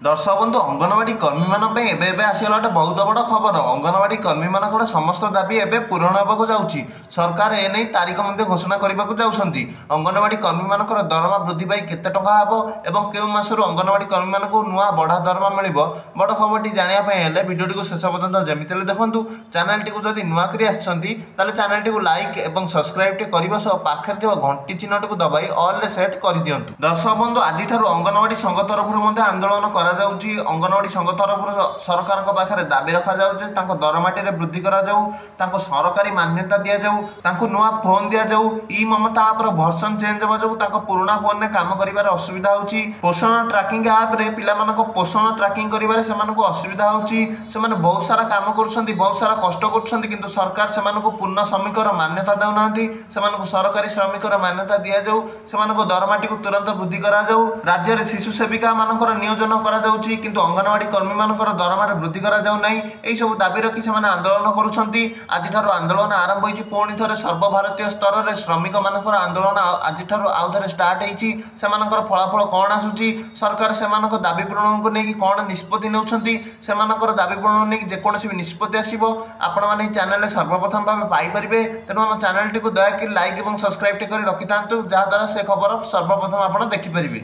दर्शक बंधु अंगनवाड़ी कर्मी मान आसगला गोटे बहुत बड़ खबर। अंगनवाड़ी कर्मी मान समस्त दाबी एवं पूरण होगा जाऊँगी। सरकार एने तारीख मध्य घोषणा करने को जाऊँच। अंगनवाड़ी कर्मी मान दरमा वृद्धि पाई केते टंका हेबो एवं केउ मासरु अंगनवाड़ी कर्मी मान नुआ बढ़ा दरमा मिलिबो। बड़ खबरटी जानापी भिडियो को शेष पर्यंत जमीती देखूँ। चैनल टी जदि नुआ कर चैनल टी लाइक और सब्सक्राइब करने सह पाखे घंटी चिन्ह को दबाई ऑल सेट कर दिंतु। दर्शक बंधु आज अंगनवाड़ी संघ तरफ आंदोलन कर अंगनवाड़ी संघ तरफ सरकार पाखे दाबी रखा दरमाटी वृद्धि कर सरकारी मान्यता दि जाऊ नुआ फोन दि जाऊ। ई ममता आप भर्सन चेंज होगा जो पुराना फोन में काम कर असुविधा होची। पोषण ट्रैकिंग ऐप रे पिला पोषण ट्रैकिंग करिबारे सेमानकु असुविधा होची। सेमाने बहुत सारा काम करुछंती, बहुत सारा कष्ट करुछंती, किंतु सरकार सेमानकु पूर्ण श्रमिकर मान्यता देउनांती। सेमानकु सरकारी श्रमिकर मान्यता दिया जाऊ। सेमानकु दरमाटी को तुरंत वृद्धि करा जाऊ। राज्य रे शिशु सेविका मानकर नियोजन करा जाउची, किंतु अंगनवाड़ी कर्मी मानकर दरमारे वृद्धि करा जाऊ नाही। एई सब दाबी रखी सेमाने आंदोलन करुछंती। आज ठारो आंदोलन आरंभ होईची। पुणी थरे सर्वभारतीय स्तर रे श्रमिक मानकर आंदोलन आज ठारो आउ थरे स्टार्ट होईची। सेमानकर फलाफल कोन आसुची, सरकार सेमानकर दाबी पूरण को नेकी कोन निष्पत्ति नेउछंती, सेमानकर दाबी पूरण नेकी जे कोनोसी भी निष्पत्ति आसीबो आपण माने चैनल सर्वप्रथम भाबे पाई परिबे। तेनु हम चैनल टी को दया कि लाइक एवं सब्सक्राइब टी करी रखि थांतु, जहा द्वारा से खबर सर्वप्रथम आपण देखि परिबे।